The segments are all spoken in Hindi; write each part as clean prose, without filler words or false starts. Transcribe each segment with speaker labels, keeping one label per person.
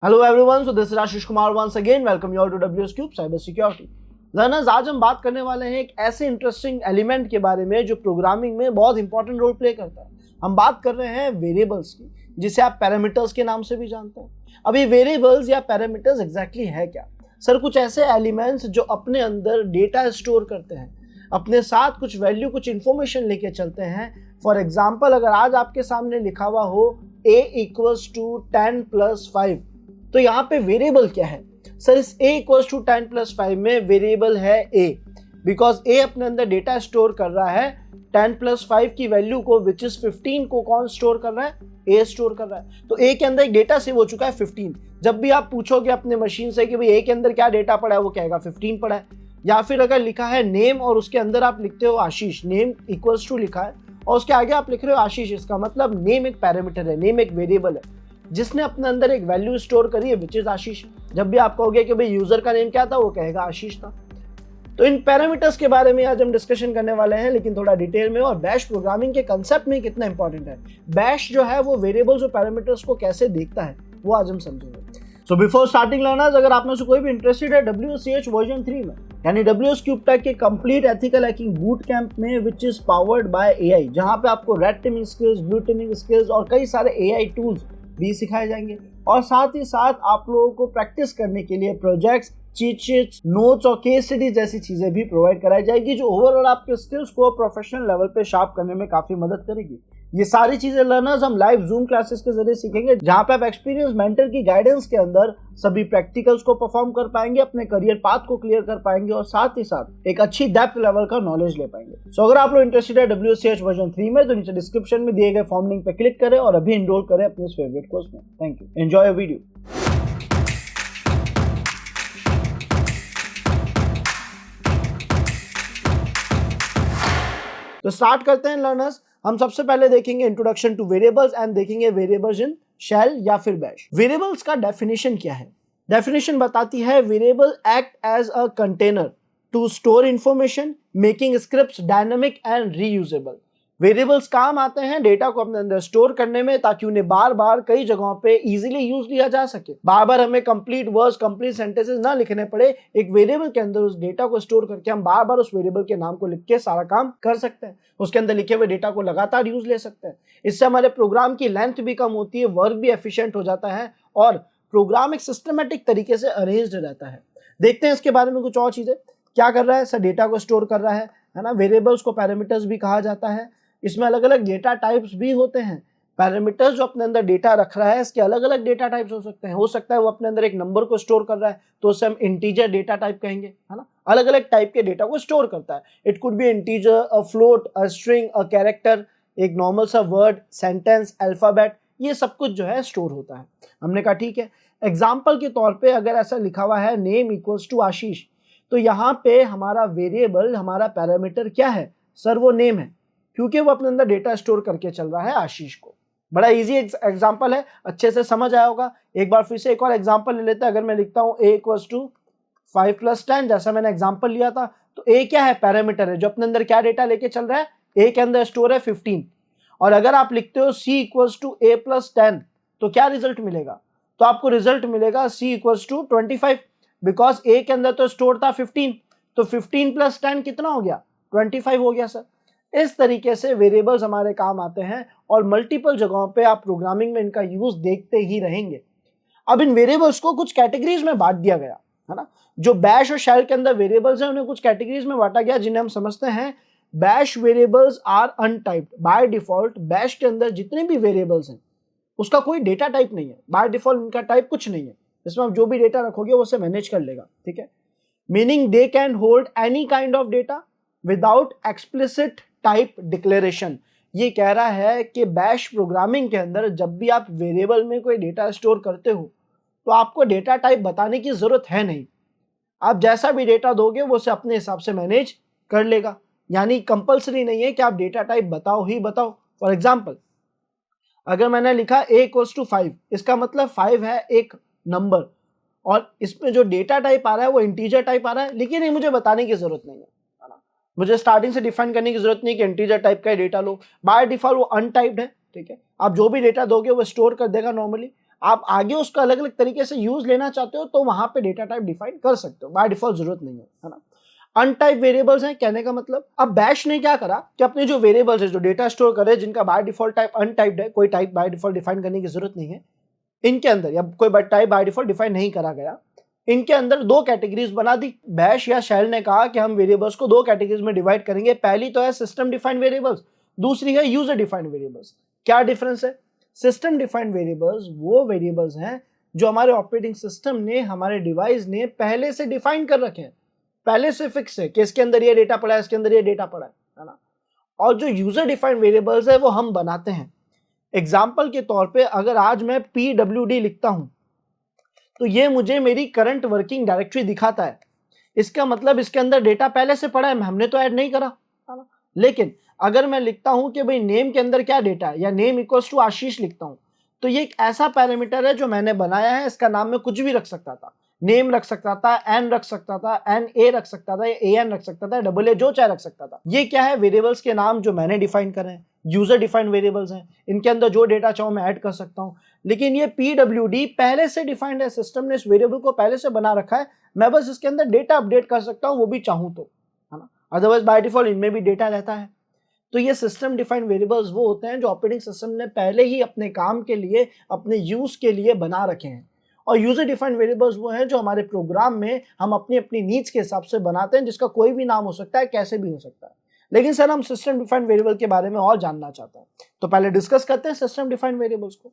Speaker 1: Hello everyone, so this is Ashish Kumar once again welcome you all to WS cube cyber security. Learners, आज हम बात करने वाले हैं एक ऐसे इंटरेस्टिंग एलिमेंट के बारे में जो प्रोग्रामिंग में बहुत इंपॉर्टेंट रोल प्ले करता है। हम बात कर रहे हैं वेरिएबल्स की, जिसे आप पैरामीटर्स के नाम से भी जानते हैं। अभी वेरिएबल्स या पैरामीटर्स एग्जैक्टली है क्या? सर, कुछ ऐसे एलिमेंट्स जो अपने अंदर डेटा स्टोर करते हैं, अपने साथ कुछ वैल्यू, कुछ इंफॉर्मेशन लेके चलते हैं। फॉर एग्जाम्पल, अगर आज आपके सामने लिखा हुआ हो a इक्वल्स टू 10 प्लस 5, तो यहाँ पे वेरिएबल क्या है? सर, इस a इक्वल्स टू 10 प्लस 5 में वेरिएबल है a, बिकॉज a अपने अंदर डेटा स्टोर कर रहा है 10 प्लस 5 की वैल्यू को, विच इज 15 को कौन स्टोर कर रहा है? a स्टोर कर रहा है। तो a के अंदर एक डेटा सेव हो चुका है 15। जब भी आप पूछोगे अपने मशीन से कि भाई a के अंदर क्या डेटा पड़ा है, वो कहेगा 15 पड़ा है। या फिर अगर लिखा है नेम और उसके अंदर आप लिखते हो आशीष, नेम इक्वल्स टू लिखा है और उसके आगे आप लिख रहे हो आशीष, इसका मतलब नेम एक पैरामीटर है, नेम एक वेरिएबल है जिसने अपने अंदर एक वैल्यू स्टोर करी है, विच इज आशीष। जब भी आप कहोगे कि भाई यूजर का नेम क्या था, वो कहेगा आशीष था। तो इन पैरामीटर्स के बारे में आज हम डिस्कशन करने वाले हैं, लेकिन थोड़ा डिटेल में, और बैश प्रोग्रामिंग के कंसेप्ट में कितना इंपॉर्टेंट है। बैश जो है वो वेरिएबल्स और पैरामीटर्स को कैसे देखता है, वो आज हम समझेंगे। सो बिफोर स्टार्टिंग लर्नर्स, अगर आप में से कोई भी इंटरेस्टेड है WSCH वर्जन 3 में, यानी WS क्यूब टेक के complete ethical hacking boot camp में, which is powered by AI, जहां पे आपको red teaming skills, blue teaming skills और कई सारे AI टूल्स भी सिखाए जाएंगे, और साथ ही साथ आप लोगों को प्रैक्टिस करने के लिए प्रोजेक्ट्स, चीट शीट्स, नोट्स और केस स्टडी जैसी चीजें भी प्रोवाइड कराई जाएगी, जो ओवरऑल आपके स्किल्स को प्रोफेशनल लेवल पे शार्प करने में काफी मदद करेगी। ये सारी चीजें लर्नर्स हम लाइव जूम क्लासेस के जरिए सीखेंगे, जहां पे आप एक्सपीरियंस मेंटर की गाइडेंस के अंदर सभी प्रैक्टिकल्स को परफॉर्म कर पाएंगे, अपने करियर पाथ को क्लियर कर पाएंगे और साथ ही साथ एक अच्छी डेप्थ लेवल का नॉलेज ले पाएंगे। सो अगर आप लोग इंटरेस्टेड है WSCH वर्जन 3 में, तो नीचे डिस्क्रिप्शन में दिए गए फॉर्म लिंक पे क्लिक करें और अभी एनरोल करें अपने फेवरेट कोर्स में। Thank you, enjoy video. तो स्टार्ट करते हैं लर्नर्स। हम सबसे पहले देखेंगे इंट्रोडक्शन टू वेरिएबल्स एंड देखेंगे वेरिएबल्स इन शेल या फिर बैश। वेरिएबल्स का डेफिनेशन क्या है? डेफिनेशन बताती है variable act as a container to store information, making scripts dynamic and reusable. Variables काम आते हैं डेटा को अपने अंदर स्टोर करने में, ताकि उन्हें बार बार कई जगहों पे इजीली यूज लिया जा सके। बार बार हमें कंप्लीट वर्ड्स, कंप्लीट सेंटेंसेस ना लिखने पड़े, एक वेरिएबल के अंदर उस डेटा को स्टोर करके हम बार बार उस वेरिएबल के नाम को लिख के सारा काम कर सकते हैं। उसके अंदर लिखे हुए डेटा को लगातार यूज ले सकते हैं। इससे हमारे प्रोग्राम की लेंथ भी कम होती है, वर्क भी एफिशिएंट हो जाता है और प्रोग्राम एक सिस्टमेटिक तरीके से अरेंज्ड रहता है। देखते हैं इसके बारे में कुछ और चीजें। क्या कर रहा है सर? डेटा को स्टोर कर रहा है ना। वेरिएबल्स को पैरामीटर्स भी कहा जाता है। इसमें अलग अलग डेटा टाइप्स भी होते हैं। पैरामीटर्स जो अपने अंदर डेटा रख रहा है, इसके अलग अलग डेटा टाइप्स हो सकते हैं। हो सकता है वो अपने अंदर एक नंबर को स्टोर कर रहा है, तो उसे हम इंटीजर डेटा टाइप कहेंगे, है ना। अलग अलग टाइप के डेटा को स्टोर करता है। It could be integer, a float, a string, a character, एक नॉर्मल सा वर्ड, सेंटेंस, अल्फाबेट, ये सब कुछ जो है स्टोर होता है। हमने कहा ठीक है। एग्जाम्पल के तौर पे अगर ऐसा लिखा हुआ है नेम इक्वल्स टू आशीष, तो यहाँ पे हमारा वेरिएबल, हमारा पैरामीटर क्या है सर? वो नेम है, क्योंकि वो अपने अंदर डेटा स्टोर करके चल रहा है आशीष को। बड़ा इजी एग्जांपल है, अच्छे से समझ आया होगा। एक बार फिर से एक और एग्जांपल ले लेते हैं। अगर मैं लिखता हूं a इक्वल्स टू 5 प्लस 10, जैसा मैंने एग्जांपल लिया था, तो a क्या है? पैरामीटर है जो अपने अंदर क्या डेटा लेके चल रहा है? a के अंदर स्टोर है 15। और अगर आप लिखते हो c equals to a plus 10, तो क्या रिजल्ट मिलेगा? तो आपको रिजल्ट मिलेगा c equals to 25, because a के अंदर तो स्टोर था 15, तो 15 प्लस 10 कितना हो गया? 25 हो गया सर। इस तरीके से वेरिएबल्स हमारे काम आते हैं और मल्टीपल जगहों पे आप प्रोग्रामिंग में इनका यूज देखते ही रहेंगे। अब इन वेरिएबल्स को कुछ कैटेगरीज में बांट दिया गया, है ना। जो बैश और शेल के अंदर वेरिएबल्स हैं, उन्हें कुछ कैटेगरीज में बांटा गया, जिन्हें हम समझते हैं bash variables are untyped. By default bash के अंदर जितने भी वेरिएबल्स हैं, उसका कोई डेटा टाइप नहीं है। बाय डिफॉल्ट इनका टाइप कुछ नहीं है। इसमें आप जो भी डेटा रखोगे वो उसे मैनेज कर लेगा, ठीक है। Meaning they can hold any kind of data without explicit type declaration. ये कह रहा है कि बैश प्रोग्रामिंग के अंदर जब भी आप वेरिएबल में कोई डेटा स्टोर करते हो, तो आपको डेटा टाइप बताने की जरूरत है नहीं। आप जैसा भी डेटा दोगे वो उसे अपने हिसाब से मैनेज कर लेगा। यानी कंपलसरी नहीं है कि आप डेटा टाइप बताओ ही बताओ। फॉर एग्जाम्पल, अगर मैंने लिखा a इक्वल्स टू 5, इसका मतलब 5 है एक नंबर, और इसमें जो डेटा टाइप आ रहा है वो इंटीजर टाइप आ रहा है, लेकिन ये मुझे बताने की जरूरत नहीं है। मुझे स्टार्टिंग से डिफाइन करने की जरूरत नहीं कि इंटीजर टाइप का डेटा लो। बाय डिफॉल्ट वो अनटाइप्ड है, ठीक है। आप जो भी डेटा दोगे वो स्टोर कर देगा नॉर्मली। आप आगे उसका अलग अलग तरीके से यूज लेना चाहते हो तो वहां पे डेटा टाइप डिफाइन कर सकते हो, बाय डिफॉल्ट जरूरत नहीं है ना। अनटाइप वेरिएबल्स हैं, कहने का मतलब अब बैश ने क्या करा कि अपने जो वेरिएबल्स है, जो डेटा स्टोर करे, जिनका बाय डिफॉल्ट टाइप अनटाइप्ड है, कोई टाइप बाय डिफॉल्ट डिफाइन करने की जरूरत नहीं है इनके अंदर, या कोई टाइप बाय डिफॉल्ट डिफाइन नहीं करा गया, इनके अंदर दो कैटेगरीज बना दी। बैश या शेल ने कहा कि हम वेरिएबल्स को दो कैटेगरीज में डिवाइड करेंगे, पहली तो है सिस्टम डिफाइंड वेरिएबल्स, दूसरी है यूजर डिफाइंड वेरिएबल्स। क्या डिफरेंस है? सिस्टम डिफाइंड वेरिएबल्स वो वेरिएबल्स हैं जो हमारे ऑपरेटिंग सिस्टम ने, हमारे डिवाइस ने पहले से डिफाइन कर रखे हैं, पहले से फिक्स है कि इसके अंदर ये डेटा पड़ा है, इसके अंदर ये डेटा पड़ा है ना। और जो यूजर डिफाइंड वेरिएबल्स है वो हम बनाते हैं। एग्जाम्पल के तौर पे अगर आज मैं PWD लिखता हूं तो ये मुझे मेरी करंट वर्किंग डायरेक्टरी दिखाता है, इसका मतलब इसके अंदर डेटा पहले से पड़ा है, हमने तो ऐड नहीं करा, है ना। लेकिन अगर मैं लिखता हूं कि भाई नेम के अंदर क्या डेटा है, या नेम इक्वल्स टू आशीष लिखता हूं, तो ये एक ऐसा पैरामीटर है जो मैंने बनाया है, इसका नाम मैं कुछ भी रख सकता था, नेम रख सकता था, एन रख सकता था, एन ए रख सकता था, या एन रख सकता था, डबल ए जो चाहे रख सकता था। ये क्या है? वेरिएबल्स के नाम जो मैंने डिफाइन करे हैं, यूजर डिफाइंड वेरिएबल्स हैं, इनके अंदर जो डेटा चाहूं मैं ऐड कर सकता हूं। लेकिन ये PWD पहले से डिफाइंड है, सिस्टम ने इस वेरिएबल को पहले से बना रखा है, मैं बस इसके अंदर डेटा अपडेट कर सकता हूं, वो भी चाहूं तो, है ना। अदरवाइज बाय डिफॉल्ट इनमें भी डेटा रहता है। तो ये सिस्टम डिफाइंड वेरिएबल्स वो होते हैं जो ऑपरेटिंग सिस्टम ने पहले ही अपने काम के लिए, अपने यूज के लिए बना रखे हैं। और यूजर डिफाइंड वेरिएबल्स वो हैं जो हमारे प्रोग्राम में हम अपनी अपनी नीड्स के हिसाब से बनाते हैं, जिसका कोई भी नाम हो सकता है, कैसे भी हो सकता है। लेकिन सर हम सिस्टम डिफाइंड वेरिएबल के बारे में और जानना चाहते हैं, तो पहले डिस्कस करते हैं सिस्टम डिफाइंड वेरिएबल्स को।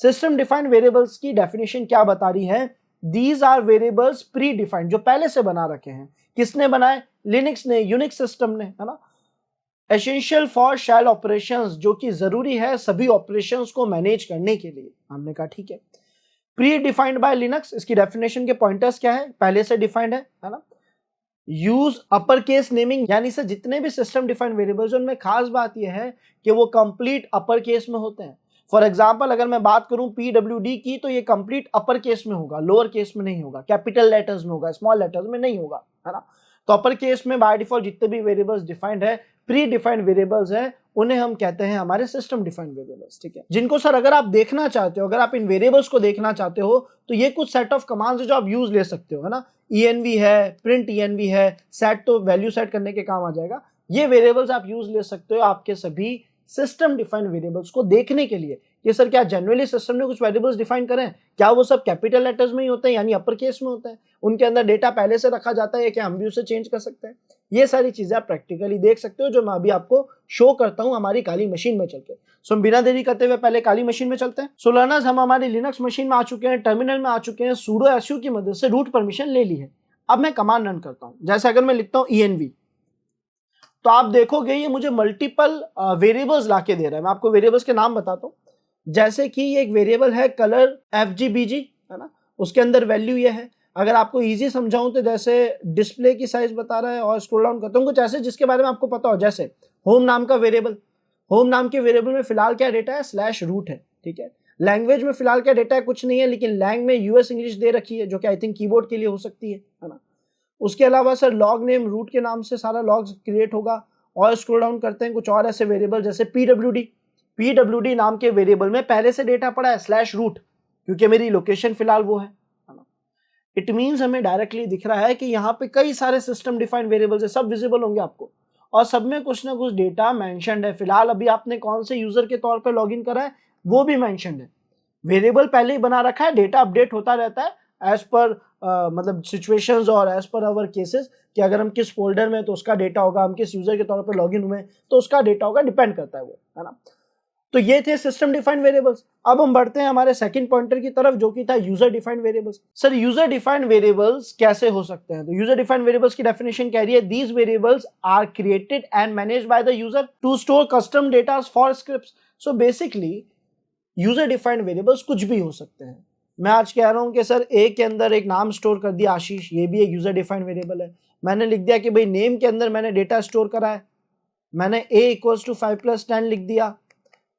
Speaker 1: सिस्टम डिफाइंड वेरिएबल्स की डेफिनेशन क्या बता रही है? These are variables predefined, जो पहले से बना रखे हैं। किसने बनाए? लिनक्स ने, यूनिक्स सिस्टम ने, है ना। एसेंशियल फॉर शेल ऑपरेशंस, जो कि जरूरी है सभी ऑपरेशंस को मैनेज करने के लिए। हमने कहा ठीक है। प्री डिफाइंड बाय लिनक्स, इसकी डेफिनेशन के पॉइंटर्स क्या है? पहले से डिफाइंड है ना। यूज अपर केस नेमिंग, यानी से जितने भी सिस्टम डिफाइंड वेरिएबल्स उनमें खास बात यह है कि वो कंप्लीट अपर केस में होते हैं। फॉर एग्जांपल अगर मैं बात करूं PWD की, तो ये कंप्लीट अपर केस में होगा, लोअर केस में नहीं होगा, कैपिटल लेटर्स में होगा, स्मॉल लेटर्स में नहीं होगा, है ना। तो अपर केस में बाय डिफॉल्ट जितने भी वेरिएबल्स डिफाइंड है, प्री डिफाइंड वेरिएबल्स है, उन्हें हम कहते हैं हमारे सिस्टम डिफाइंड वेरिएबल्स, ठीक है। जिनको सर अगर आप देखना चाहते हो, अगर आप इन वेरिएबल्स को देखना चाहते हो, तो ये कुछ सेट ऑफ कमांड्स है जो आप यूज ले सकते हो, है ना। env है, प्रिंट env है, सेट तो वैल्यू सेट करने के काम आ जाएगा। ये वेरिएबल्स आप यूज ले सकते हो आपके सभी सिस्टम डिफाइंड वेरिएबल्स को देखने के लिए कि सर क्या जनरली सिस्टम ने कुछ वेरिएबल्स डिफाइन करे हैं, क्या वो सब कैपिटल लेटर्स में ही होते हैं, यानी अपर केस में होते हैं, उनके अंदर डेटा पहले से रखा जाता है, क्या हम भी उसे चेंज कर सकते हैं। ये सारी चीजें आप प्रैक्टिकली देख सकते हो, जो मैं अभी आपको शो करता हूं हमारी काली मशीन में चलकर। सो हम बिना देरी करते हुए पहले काली मशीन में चलते हैं। सो लर्नर्स, हम हमारी लिनक्स मशीन में आ चुके हैं, टर्मिनल में आ चुके हैं, sudo su की मदद से रूट परमिशन ले ली है। अब मैं कमांड रन करता हूं, जैसे अगर मैं लिखता हूं env, तो आप देखोगे ये मुझे मल्टीपल वेरिएबल्स लाके दे रहा है। मैं आपको वेरिएबल्स के नाम बताता हूं, जैसे कि ये एक वेरिएबल है कलर FGBG, है ना, उसके अंदर वैल्यू ये है। अगर आपको इजी समझाऊं तो जैसे डिस्प्ले की साइज बता रहा है, और स्क्रॉल डाउन करता हूं कुछ ऐसे जिसके बारे में आपको पता हो, जैसे होम नाम का वेरिएबल, होम नाम के वेरिएबल में फिलहाल क्या डेटा है? /root है, ठीक है। लैंग्वेज में फिलहाल क्या डेटा है? कुछ नहीं है, लेकिन लैंग में US इंग्लिश दे रखी है, जो कि आई थिंक कीबोर्ड के लिए हो सकती है ना। उसके अलावा सर लॉग नेम, रूट के नाम से सारा लॉग्स क्रिएट होगा। और स्क्रॉल डाउन करते हैं कुछ और ऐसे वेरिएबल, जैसे PWD नाम के वेरिएबल में पहले से डेटा पड़ा है /root, क्योंकि मेरी लोकेशन फिलहाल वो है ना। इट मींस हमें डायरेक्टली दिख रहा है कि यहाँ पे कई सारे सिस्टम डिफाइंड वेरिएबल्स है, सब विजिबल होंगे आपको, और सब में कुछ ना कुछ डेटा मेंशन्ड है। फिलहाल अभी आपने कौन से यूजर के तौर पे लॉगिन करा है वो भी मेंशन्ड है। वेरिएबल पहले ही बना रखा है, डेटा अपडेट होता रहता है एज पर मतलब सिचुएशंस और एज पर अवर केसेस, कि अगर हम किस फोल्डर में तो उसका डेटा होगा, हम किस यूजर के तौर पर लॉगिन हुए तो उसका डेटा होगा, डिपेंड करता है वो, है ना। तो ये थे सिस्टम डिफाइंड वेरिएबल्स। अब हम बढ़ते हैं हमारे सेकंड पॉइंटर की तरफ, जो कि था user defined variables. Sir user defined variables कैसे हो सकते हैं? तो यूजर डिफाइंड वेरिएबल्स की डेफिनेशन कह रही है, these variables are created and managed by the user to store custom data for scripts. So basically user defined variables कुछ भी हो सकते हैं। मैं आज कह रहा हूं कि सर ए के अंदर एक नाम स्टोर कर दिया आशीष, ये भी एक यूजर डिफाइंड वेरिएबल है। मैंने लिख दिया कि भाई नेम के अंदर मैंने डेटा स्टोर करा है, मैंने a = 5 + 10 लिख दिया।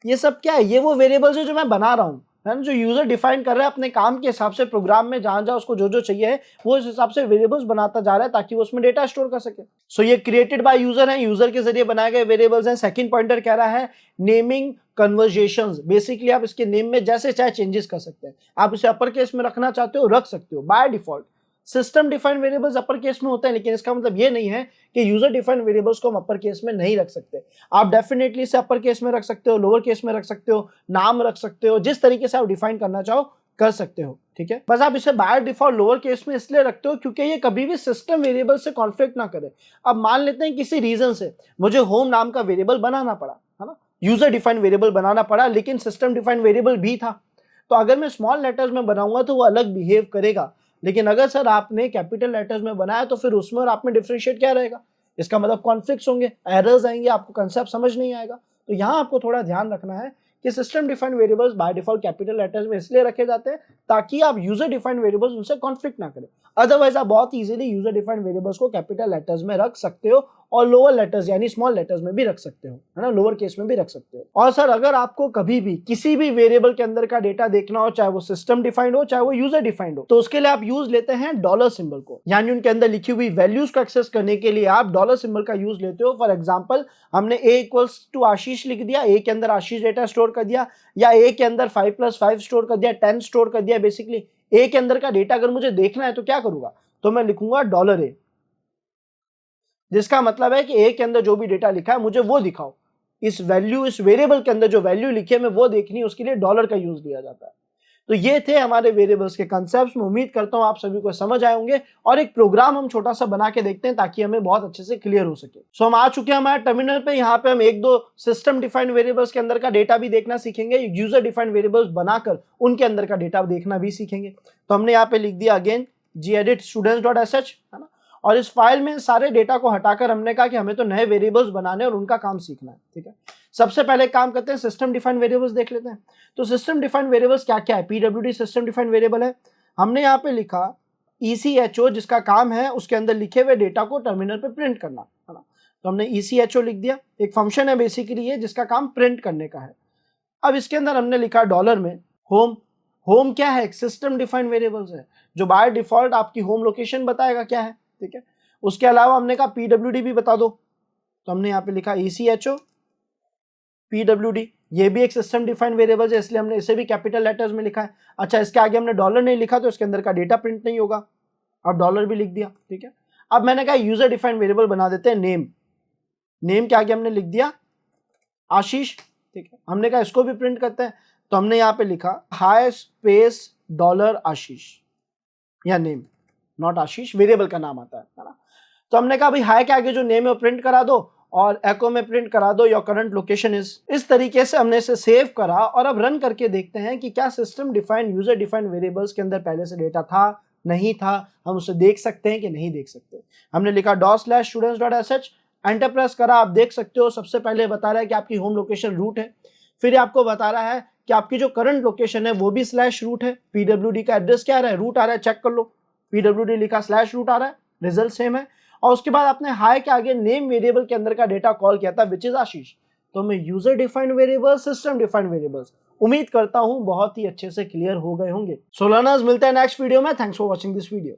Speaker 1: ये सब क्या है? ये वो वेरिएबल्स है जो मैं बना रहा हूं, है ना, जो यूजर डिफाइन कर रहा है अपने काम के हिसाब से प्रोग्राम में, जहां जहां उसको जो जो चाहिए है वो इस हिसाब से वेरिएबल्स बनाता जा रहा है ताकि वो उसमें डेटा स्टोर कर सके। सो ये क्रिएटेड बाय यूजर है, यूजर के जरिए बनाए गए वेरिएबल्स हैं। सेकंड पॉइंटर कह रहा है नेमिंग कन्वर्जेशंस। बेसिकली आप इसके नेम में जैसे चाहे चेंजेस कर सकते हैं। आप इसे अपर केस में रखना चाहते हो रख सकते हो by default. System defined variables upper case में होते हैं, लेकिन इसका मतलब ये नहीं है कि यूजर डिफाइंड वेरिएबल्स को हम अपर केस में नहीं रख सकते। आप डेफिनेटली इसे अपर केस में रख सकते हो, लोअर केस में रख सकते हो, नाम रख सकते हो, जिस तरीके से आप डिफाइन करना चाहो कर सकते हो, ठीक है। बस आप इसे बाय डिफॉल्ट लोअर केस में इसलिए रखते हो क्योंकि ये कभी भी सिस्टम वेरिएबल से कॉन्फ्लिक्ट ना करे। अब मान लेते हैं किसी रीजन से मुझे होम नाम का वेरिएबल बनाना पड़ा, है ना, यूजर डिफाइंड वेरिएबल बनाना पड़ा, लेकिन सिस्टम डिफाइंड वेरिएबल भी था। तो अगर मैं स्मॉल लेटर्स में बनाऊंगा तो वो अलग बिहेव करेगा, लेकिन अगर सर आपने कैपिटल लेटर्स में बनाया तो फिर उसमें और आप में डिफरेंशिएट क्या रहेगा? इसका मतलब कॉन्फ्लिक्ट्स होंगे, एरर्स आएंगे, आपको कंसेप्ट समझ नहीं आएगा। तो यहाँ आपको थोड़ा ध्यान रखना है कि system defined variables by default capital letters में इसलिए रखे जाते हैं ताकि आप यूजर डिफाइंड वेरिएबल्स उनसे कॉन्फ्लिक्ट ना करें। अदरवाइज आप बहुत इजीली यूजर डिफाइंड वेरिएबल्स को कैपिटल लेटर्स में रख सकते हो और लोअर लेटर्स यानी स्मॉल लेटर्स में भी रख सकते हो, है ना, लोअर केस में भी रख सकते हो। और सर अगर आपको कभी भी किसी भी वेरिएबल के अंदर का डेटा देखना हो, चाहे वो सिस्टम डिफाइंड हो चाहे वो यूजर डिफाइंड हो, तो उसके लिए आप यूज लेते हैं डॉलर सिंबल को, यानी उनके अंदर लिखी हुई वैल्यूज को एक्सेस करने के लिए आप डॉलर सिंबल का यूज लेते हो। फॉर एग्जाम्पल हमने a इक्वल्स टू आशीष लिख दिया, a के अंदर आशीष डेटा स्टोर कर दिया, या a के अंदर 5+5 स्टोर कर दिया, 10 स्टोर कर दिया। बेसिकली a के अंदर का डेटा अगर मुझे देखना है तो क्या करूंगा, तो मैं लिखूंगा $a, जिसका मतलब है कि a के अंदर जो भी डेटा लिखा है मुझे वो दिखाओ। इस वेरिएबल के अंदर जो वैल्यू लिखी है मैं वो देखनी है, उसके लिए डॉलर का यूज लिया जाता है। तो ये थे हमारे वेरिएबल्स के कंसेप्ट्स। मैं उम्मीद करता हूं आप सभी को समझ आए होंगे और एक प्रोग्राम हम छोटा सा बना के देखते हैं ताकि हमें बहुत अच्छे से क्लियर हो सके। सो हम आ चुके हैं हमारे टर्मिनल पे। यहाँ पे हम एक दो सिस्टम डिफाइंड वेरिएबल्स के अंदर का डेटा भी देखना सीखेंगे, यूजर डिफाइंड वेरिएबल्स बनाकर उनके अंदर का डेटा देखना भी सीखेंगे। तो हमने यहाँ पे लिख दिया अगेन gedit students.sh, है ना, और इस फाइल में सारे डेटा को हटाकर हमने कहा कि हमें तो नए वेरिएबल्स बनाने और उनका काम सीखना है, ठीक है। सबसे पहले काम करते हैं सिस्टम डिफाइंड वेरिएबल्स देख लेते हैं। तो सिस्टम डिफाइंड वेरिएबल्स क्या क्या है? पीडब्ल्यूडी सिस्टम डिफाइंड वेरिएबल है। हमने यहाँ पे लिखा ECHO, जिसका काम है उसके अंदर लिखे हुए डेटा को टर्मिनल पे प्रिंट करना, है ना। तो हमने ECHO लिख दिया, एक फंक्शन है बेसिकली ये जिसका काम प्रिंट करने का है। अब इसके अंदर हमने लिखा डॉलर में होम। होम क्या है? एक सिस्टम डिफाइंड वेरिएबल्स है जो बाय डिफॉल्ट आपकी होम लोकेशन बताएगा क्या है, ठीक है। उसके अलावा हमने कहा पीडब्ल्यूडी भी बता दो, तो हमने यहाँ पे लिखा ECHO पीडब्ल्यूडी। ये भी एक सिस्टम डिफाइंड वेरिएबल है, इसलिए हमने इसे भी कैपिटल लेटर्स में लिखा है। अच्छा, इसके आगे हमने डॉलर नहीं लिखा तो इसके अंदर का डेटा प्रिंट नहीं होगा, अब डॉलर भी लिख दिया, ठीक है। अब मैंने कहा यूजर डिफाइंड वेरिएबल बना देते हैं नेम। नेम के आगे हमने लिख दिया आशीष, ठीक है। हमने कहा इसको भी प्रिंट करते हैं, तो हमने यहाँ पे लिखा हाई स्पेस डॉलर आशीष या नेम, नॉट आशीष, वेरिएबल का नाम आता है ना। तो हमने कहा भाई हाई के आगे जो नेम है वो प्रिंट करा दो और एको में प्रिंट करा दो योर करंट लोकेशन इज। इस तरीके से हमने इसे सेव करा और अब रन करके देखते हैं कि क्या system defined user defined variables के अंदर पहले से डेटा था नहीं था, हम उसे देख सकते हैं कि नहीं देख सकते। हमने लिखा $students.sh, एंटर प्रेस करा। आप देख सकते हो सबसे पहले बता रहा है कि आपकी होम लोकेशन रूट है, फिर आपको बता रहा है कि आपकी जो करंट लोकेशन है वो भी /रूट है। पीडब्ल्यूडी का एड्रेस क्या आ रहा है? रूट आ रहा है, चेक कर लो। पीडब्ल्यूडी लिखा /रूट आ रहा है, रिजल्ट सेम है। और उसके बाद आपने हाई के आगे नेम वेरिएबल के अंदर का डेटा कॉल किया था विच इज आशीष। तो मैं user defined variables, system defined variables, उम्मीद करता हूं बहुत ही अच्छे से क्लियर हो गए होंगे। सो लर्नर्स, मिलते हैं नेक्स्ट वीडियो में। Thanks for watching this video.